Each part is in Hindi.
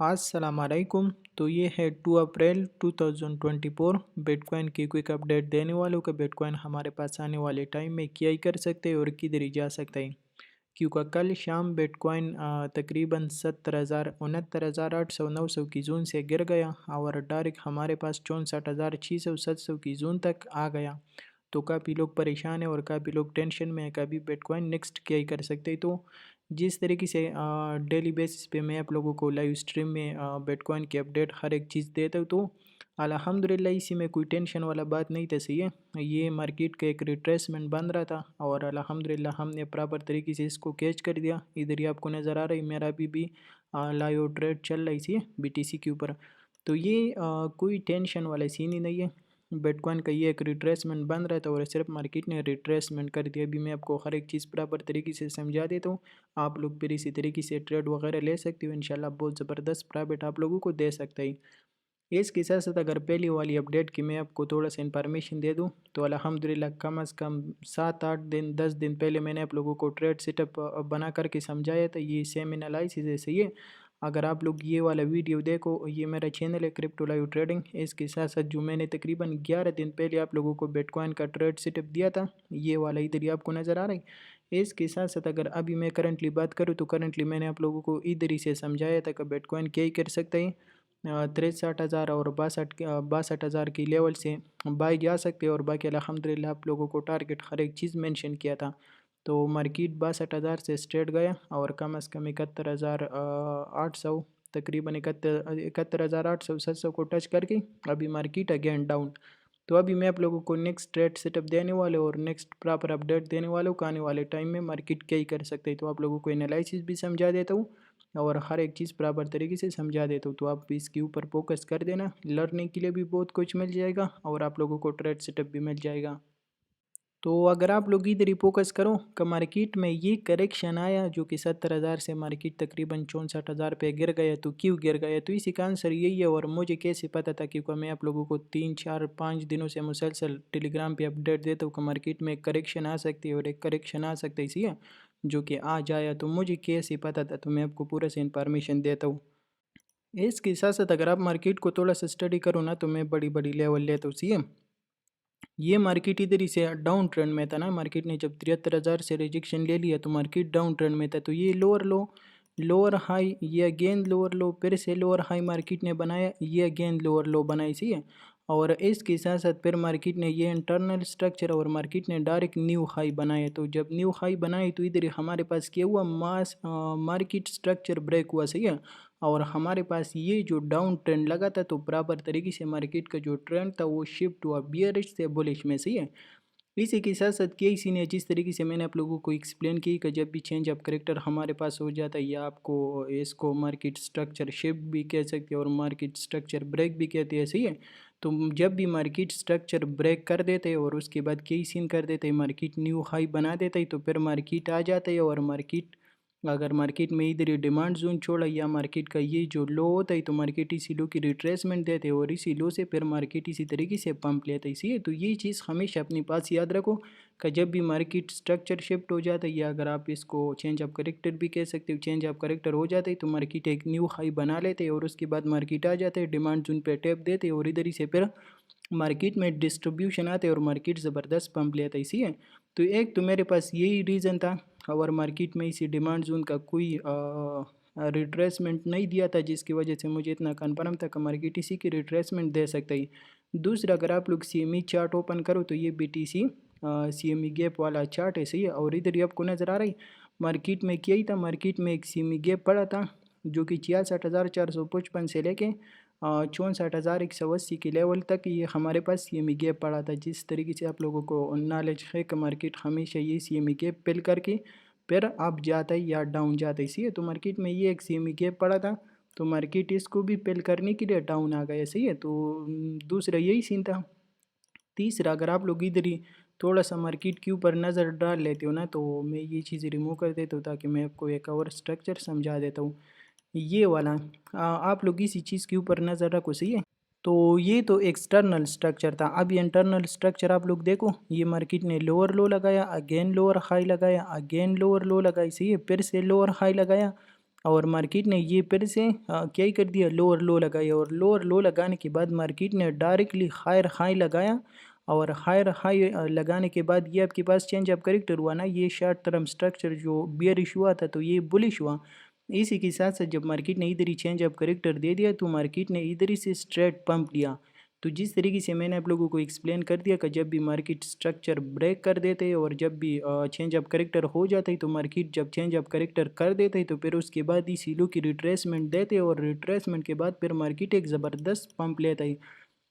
अस्सलाम वालेकुम। तो ये है 2 अप्रैल 2024 बिटकॉइन की क्विक अपडेट देने वालों का। बिटकॉइन हमारे पास आने वाले टाइम में क्या ही कर सकते हैं और किधर ही जा सकते हैं, क्योंकि कल शाम बिटकॉइन तकरीबन 70,000 69,800 900 की जोन से गिर गया और डायरेक्ट हमारे पास 64,600 700 की जोन तक आ गया। तो काफ़ी लोग परेशान हैं और काफ़ी लोग टेंशन में है कि अभी बिटकॉइन नेक्स्ट क्या ही कर सकते हैं। तो जिस तरीके से डेली बेसिस पे मैं आप लोगों को लाइव स्ट्रीम में बिटकॉइन की अपडेट हर एक चीज़ देता हूँ, तो अल्हम्दुलिल्लाह इसी में कोई टेंशन वाला बात नहीं था। सही है, ये मार्केट का एक रिट्रेसमेंट बन रहा था और अल्हम्दुलिल्लाह हमने प्रॉपर तरीके से इसको कैच कर दिया। इधर ही आपको नज़र आ रहा है मेरा अभी भी लाइव ट्रेड चल रहा है इसी बीटीसी के ऊपर। तो ये कोई टेंशन वाला सीन ही नहीं है। बिटकॉइन का ये एक रिट्रेसमेंट बन रहा था और सिर्फ मार्केट ने रिट्रेसमेंट कर दिया। अभी मैं आपको हर एक चीज़ प्रॉपर तरीके से समझा देता हूँ। आप लोग फिर इसी तरीके से ट्रेड वगैरह ले सकते हो, इंशाल्लाह बहुत ज़बरदस्त प्रॉफिट आप लोगों को दे सकता है। इसके साथ साथ अगर पहली वाली अपडेट की मैं आपको थोड़ा सा इन्फॉर्मेशन दे दूं, तो अल्हम्दुलिल्लाह कम अज़ कम 7 8 दिन 10 दिन पहले मैंने आप लोगों को ट्रेड सेटअप बना करके समझाया था। ये सेम एनालिसिस है, सही है। अगर आप लोग ये वाला वीडियो देखो, ये मेरा चैनल है क्रिप्टो लाइव ट्रेडिंग। इसके साथ साथ जो मैंने तकरीबन 11 दिन पहले आप लोगों को बिटकॉइन का ट्रेड सेटअप दिया था, ये वाला इधर ही आपको नज़र आ रहा है। इसके साथ साथ अगर अभी मैं करंटली बात करूँ, तो करंटली मैंने आप लोगों को इधर ही से समझाया था कि बिटकॉइन क्या ही कर सकता है। 63,000 और 62,000 की लेवल से बाई जा सकते हैं और बाकी अल्हम्दुलिल्लाह आप लोगों को टारगेट हर एक चीज़ मेंशन किया था। तो मार्केट 62,000 से स्ट्रेट गया और कम अज़ कम 71,800 तकरीबन 71,800 700 को टच करके अभी मार्केट अगेन डाउन। तो अभी मैं आप लोगों को नेक्स्ट ट्रेड सेटअप देने वाले और नेक्स्ट प्रॉपर अपडेट देने वालों को आने वाले टाइम में मार्केट क्या ही कर सकते हैं। तो आप लोगों को एनालिसिस भी समझा देता हूँ और हर एक चीज़ बराबर तरीके से समझा देता हूँ। तो आप भी इसके ऊपर फोकस कर देना, लर्निंग के लिए भी बहुत कुछ मिल जाएगा और आप लोगों को ट्रेड सेटअप भी मिल जाएगा। तो अगर आप लोग इधर ही फोकस करो कि मार्केट में ये करेक्शन आया जो कि 70,000 से मार्केट तकरीबन 64,000 पे गिर गया, तो क्यों गिर गया, तो इसी का आंसर यही है। और मुझे कैसे पता था, क्योंकि मैं आप लोगों को 3 4 5 दिनों से मुसलसल टेलीग्राम पे अपडेट देता हूँ कि मार्केट में एक करेक्शन आ सकती है और एक करेक्शन आ सकता है, इसी है जो कि आज आया। तो मुझे कैसे पता था, तो मैं आपको पूरा से इन्फॉर्मेशन देता हूँ। इसके साथ साथ अगर आप मार्केट को थोड़ा सा स्टडी करो ना, तो मैं बड़ी बड़ी लेवल लेता हूँ, सी है। ये मार्केट इधर ही से डाउन ट्रेंड में था ना, मार्केट ने जब 73,000 से रिजेक्शन ले लिया तो मार्केट डाउन ट्रेंड में था। तो ये लोअर लो, लोअर हाई, ये अगेन लोअर लो, फिर से लोअर हाई मार्केट ने बनाया, ये अगेन लोअर लो बनाई, सही है। और इसके साथ साथ फिर मार्केट ने ये इंटरनल स्ट्रक्चर और मार्केट ने डायरेक्ट न्यू हाई बनाया। तो जब न्यू हाई बनाई तो इधर हमारे पास क्या हुआ, मार्केट स्ट्रक्चर ब्रेक हुआ, सही है। और हमारे पास ये जो डाउन ट्रेंड लगा था, तो बराबर तरीके से मार्केट का जो ट्रेंड था वो शिफ्ट हुआ बियरिश से बुलिश में, सही है। इसी के साथ साथ कई सीन है, जिस तरीके से मैंने आप लोगों को एक्सप्लेन की कि जब भी चेंज ऑफ करेक्टर हमारे पास हो जाता है, या आपको इसको मार्केट स्ट्रक्चर शिफ्ट भी कह सकते हैं और मार्केट स्ट्रक्चर ब्रेक भी कहते हैं, सही है। तो जब भी मार्केट स्ट्रक्चर ब्रेक कर देते हैं और उसके बाद कई सीन कर देते हैं, मार्केट न्यू हाई बना देता है, तो फिर मार्केट आ जाता है। और मार्केट अगर मार्केट में इधर ये डिमांड जोन छोड़ा या मार्केट का ये जो लो होता है, तो मार्केट इसी लो की रिट्रेसमेंट देते हैं और इसी लो से फिर मार्केट इसी तरीके से पंप लेता है, इसी। तो ये चीज़ हमेशा अपने पास याद रखो कि जब भी मार्केट स्ट्रक्चर शिफ्ट हो जाता है, या अगर आप इसको चेंज ऑफ करेक्टर भी कह सकते हो, चेंज ऑफ करेक्टर हो जाता है, तो मार्केट एक न्यू हाई बना लेते हैं और उसके बाद मार्केट आ जाते हैं, डिमांड जोन पे टैप देते हैं और इधर ही से फिर मार्केट में डिस्ट्रीब्यूशन आते हैं और मार्केट ज़बरदस्त पंप लेता है, इसी है। तो एक तो मेरे पास यही रीज़न था और मार्केट में इसी डिमांड जोन का कोई रिट्रेसमेंट नहीं दिया था, जिसकी वजह से मुझे इतना कन्फर्म था कि मार्केट इसी की रिट्रेसमेंट दे सकता है। दूसरा, अगर आप लोग CME चार्ट ओपन करो, तो ये BTC CME गैप वाला चार्ट है, सही है। और इधर ही आपको नज़र आ रहा है मार्केट में क्या ही था, मार्केट में एक CME गैप पड़ा था जो कि 66,455 से लेके 64,180 के लेवल तक ये हमारे पास CME गैप पड़ा था। जिस तरीके से आप लोगों को नॉलेज है कि मार्केट हमेशा ये CME गैप फिल करके फिर अप जाता है या डाउन जाता है, सही है। तो मार्केट में ये एक CME गैप पड़ा था, तो मार्केट इसको भी फिल करने के लिए डाउन आ गया, सही है। तो दूसरा यही सीन था। तीसरा, अगर आप लोग इधर ही थोड़ा सा मार्केट के ऊपर नज़र डाल लेते हो ना, तो मैं ये चीज़ रिमूव कर देता हूँ ताकि मैं आपको एक और स्ट्रक्चर समझा देता हूँ। ये वाला आप लोग इसी चीज़ के ऊपर नज़र रखो, सही है। तो ये तो एक्सटर्नल स्ट्रक्चर था। अब ये इंटरनल स्ट्रक्चर आप लोग देखो, ये मार्केट ने लोअर लो लगाया, अगेन लोअर हाई लगाया, अगेन लोअर लो लगाई, सही है, फिर से लोअर हाई लगाया, और मार्केट ने ये फिर से क्या ही कर दिया, लोअर लो लगाया और लोअर लो लगाने के बाद मार्केट ने डायरेक्टली हायर हाई लगाया और हायर हाई लगाने के बाद ये आपके पास चेंज ऑफ करेक्टर हुआ ना, ये शॉर्ट टर्म स्ट्रक्चर जो बियरिश हुआ था तो ये बुलिश हुआ। इसी के साथ साथ जब मार्केट ने इधर ही चेंज ऑफ करेक्टर दे दिया तो मार्केट ने इधर ही से स्ट्रेट पंप लिया। तो जिस तरीके से मैंने आप लोगों को एक्सप्लेन कर दिया कि जब भी मार्केट स्ट्रक्चर ब्रेक कर देते हैं और जब भी चेंज ऑफ करेक्टर हो जाता है तो मार्केट जब चेंज ऑफ करेक्टर कर देते हैं तो फिर उसके बाद इस लो की रिट्रेसमेंट देते हैं और रिट्रेसमेंट के बाद फिर मार्केट एक ज़बरदस्त पंप लेता है।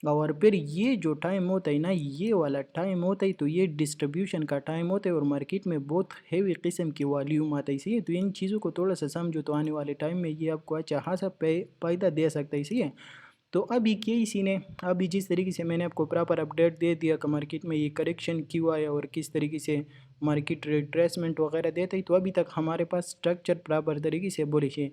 और फिर ये जो टाइम होता है ना, ये वाला टाइम होता है तो ये डिस्ट्रीब्यूशन का टाइम होता है और मार्केट में बहुत हेवी किस्म की वॉल्यूम आता है, सही है। तो इन चीज़ों को थोड़ा सा समझो तो आने वाले टाइम में ये आपको अच्छा खासा फायदा दे सकता है, सही है। तो अभी क्या इसी ने अभी जिस तरीके से मैंने आपको प्रॉपर अपडेट दे दिया कि मार्केट में ये करेक्शन क्यों आया और किस तरीके से मार्केट रिट्रेसमेंट वगैरह देता है, तो अभी तक हमारे पास स्ट्रक्चर प्रॉपर तरीके से बुलिश है।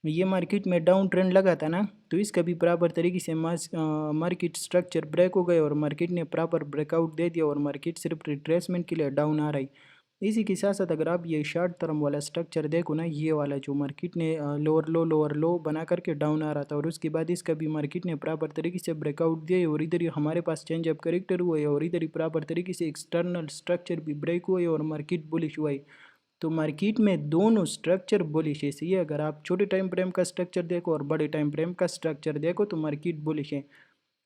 ये मार्केट में डाउन ट्रेंड लगा था ना, तो इसका भी प्रॉपर तरीके से मार्केट स्ट्रक्चर ब्रेक हो गए और मार्केट ने प्रॉपर ब्रेकआउट दे दिया और मार्केट सिर्फ रिट्रेसमेंट के लिए डाउन आ रही। इसी के साथ साथ अगर आप ये शॉर्ट टर्म वाला स्ट्रक्चर देखो ना, ये वाला जो मार्केट ने लोअर लो बना करके डाउन आ रहा था और उसके बाद इसका भी मार्केट ने प्रॉपर तरीके से ब्रेकआउट दिया और इधर ही हमारे पास चेंज ऑफ करेक्टर हुआ है और इधर ही प्रॉपर तरीके से एक्सटर्नल स्ट्रक्चर भी ब्रेक हुआ है और मार्केट बुलिश हुआ है। तो मार्केट में दोनों स्ट्रक्चर बुलिश है, सही है। अगर आप छोटे टाइम फ्रेम का स्ट्रक्चर देखो और बड़े टाइम फ्रेम का स्ट्रक्चर देखो तो मार्केट बुलिश है।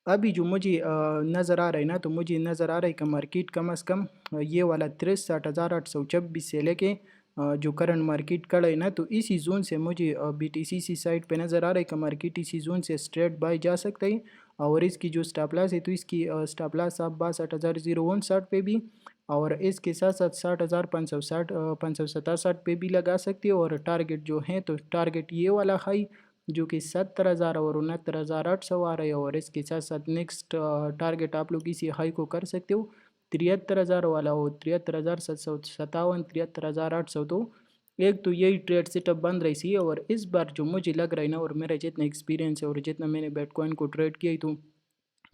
अभी जो मुझे नज़र आ रहा है ना, तो मुझे नज़र आ रहा है कि मार्केट कम से कम ये वाला 63,826 से लेके जो करंट मार्केट खड़ा है ना, तो इसी जोन से मुझे BTC साइड पे नज़र आ रहा है कि मार्केट इसी जोन से स्ट्रेट बाय जा सकता है। और इसकी जो स्टॉप लॉस है तो इसकी स्टॉप लॉस आप 62,059 पे भी और इसके साथ साथ 60,560 पे भी लगा सकते हो। और टारगेट जो है तो टारगेट ये वाला हाई जो कि 70,000 और 69,800 आ रहे हैं और इसके साथ साथ नेक्स्ट टारगेट आप लोग इसी हाई को कर सकते हो 73,000 वाला हो, 73,757, 73,800। तो एक तो यही ट्रेड सेटअप बन रही सी और इस बार जो मुझे लग रहा है ना और मेरा जितना एक्सपीरियंस है और जितना मैंने बिटकॉइन को ट्रेड किया है, तो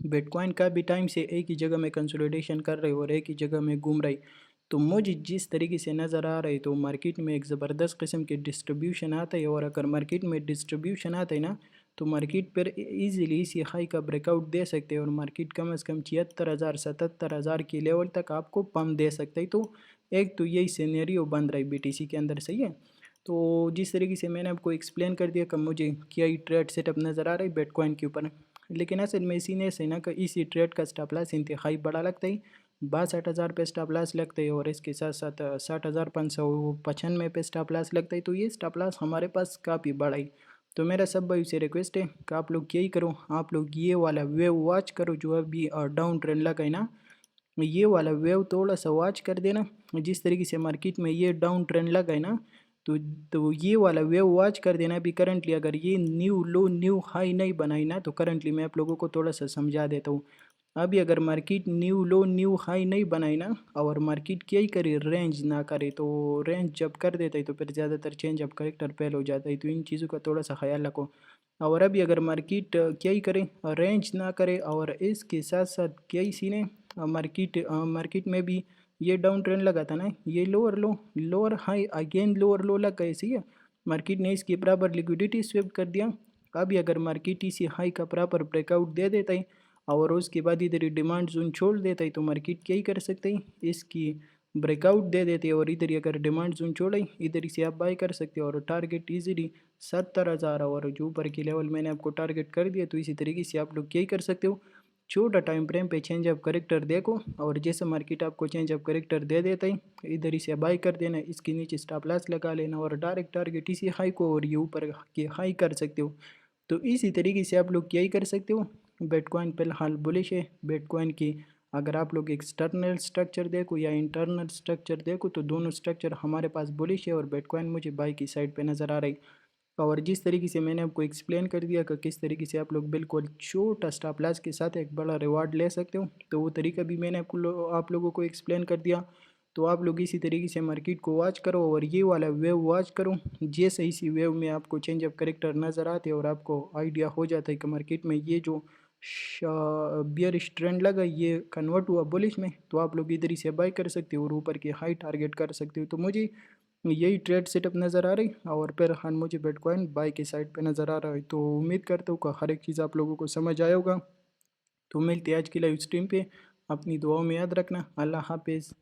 बिटकॉइन का भी टाइम से एक ही जगह में कंसोलिडेशन कर रहे और एक ही जगह में घूम रही। तो मुझे जिस तरीके से नज़र आ रहा है तो मार्केट में एक ज़बरदस्त किस्म की डिस्ट्रीब्यूशन आता है और अगर मार्केट में डिस्ट्रीब्यूशन आता है ना, तो मार्केट पर इजीली इसी हाई का ब्रेकआउट दे सकते हैं और मार्केट कम से कम 76,000 77,000 के लेवल तक आपको पम्प दे सकते हैं। तो एक तो यही सिनेरियो बन रहा है BTC के अंदर, सही है। तो जिस तरीके से मैंने आपको एक्सप्लेन कर दिया कि मुझे क्या ही ट्रेड सेटअप नज़र आ रहा है बिटकॉइन के ऊपर, लेकिन असल में इसी ने से ना कि इसी ट्रेड का स्टॉप लॉस इंतहाई बड़ा लगता है। 62,000 पे स्टॉप लॉस लगता है और इसके साथ साथ 60,595 पे स्टॉप लॉस लगता है। तो ये स्टॉप लॉस हमारे पास काफ़ी बड़ा है। तो मेरा सब भाई से रिक्वेस्ट है कि आप लोग यही करो, आप लोग ये वाला वेव वॉच करो जो अभी डाउन ट्रेंड लगा है ना, ये वाला वेव थोड़ा सा वॉच कर देना। जिस तरीके से मार्केट में ये डाउन ट्रेंड लगा है ना, तो ये वाला वेव वॉच कर देना। अभी करंटली अगर ये न्यू लो न्यू हाई नहीं बनाई ना, तो करंटली मैं आप लोगों को थोड़ा सा समझा देता हूँ। अभी अगर मार्केट न्यू लो न्यू हाई नहीं बनाई ना और मार्केट क्या ही करे, रेंज ना करे, तो रेंज जब कर देता है तो फिर ज़्यादातर चेंज ऑफ करेक्टर फेल हो जाता है। तो इन चीज़ों का थोड़ा सा ख्याल रखो। और अभी अगर मार्केट क्या ही करे, रेंज ना करे और इसके साथ साथ क्या ही सीने मार्केट में भी ये डाउन ट्रेंड लगा था ना, ये लोअर लो लोअर हाई अगेन लोअर लो लग गए, सही है। मार्केट ने इसकी बराबर लिक्विडिटी स्वेप कर दिया। अभी अगर मार्केट इसी हाई का प्रॉपर ब्रेकआउट दे देता है और उसके बाद इधर ही डिमांड जोन छोड़ देता है तो मार्केट क्या ही कर सकते हैं, इसकी ब्रेकआउट दे देते हैं और इधर ही अगर डिमांड जोन छोड़े इधर ही से आप बाय कर सकते हो और टारगेट इजीली 70,000 और जो ऊपर की लेवल मैंने आपको टारगेट कर दिया। तो इसी तरीके से आप लोग क्या ही कर सकते हो, छोटा टाइम फ्रेम पे चेंज ऑफ करेक्टर देखो और जैसे मार्केट आपको चेंज ऑफ करेक्टर दे देता है इधर इसे बाय कर देना, इसके नीचे स्टॉप लॉस लगा लेना और डायरेक्ट टारगेट इसी हाई को और ये ऊपर के हाई कर सकते हो। तो इसी तरीके से आप लोग क्या ही कर सकते हो। बिटकॉइन फिलहाल बुलिश है। बिटकॉइन की अगर आप लोग एक्सटर्नल स्ट्रक्चर देखो या इंटरनल स्ट्रक्चर देखो तो दोनों स्ट्रक्चर हमारे पास बुलिश है और बिटकॉइन मुझे बाई की साइड पे नज़र आ रही। और जिस तरीके से मैंने आपको एक्सप्लेन कर दिया कि किस तरीके से आप लोग बिल्कुल छोटा स्टॉप लॉस के साथ एक बड़ा रिवार्ड ले सकते हो, तो वो तरीका भी मैंने आप लोगों को एक्सप्लेन कर दिया। तो आप लोग इसी तरीके से मार्केट को वॉच करो और ये वाला वेव वॉच करो। जैसे इसी वेव में आपको चेंज ऑफ करेक्टर नज़र आते और आपको आइडिया हो जाता है कि मार्केट में ये जो बियरिश ट्रेंड लगा ये कन्वर्ट हुआ बुलिश में, तो आप लोग इधर ही से बाय कर सकते हो और ऊपर की हाई टारगेट कर सकते हो। तो मुझे यही ट्रेड सेटअप नज़र आ रही और फिर हाँ मुझे बिटकॉइन बाय की साइड पे नज़र आ रहा है। तो उम्मीद करता हूँ कि हर एक चीज़ आप लोगों को समझ आया होगा। तो मिलते हैं आज की लाइव स्ट्रीम पे, अपनी दुआओं में याद रखना। अल्लाह हाफिज़।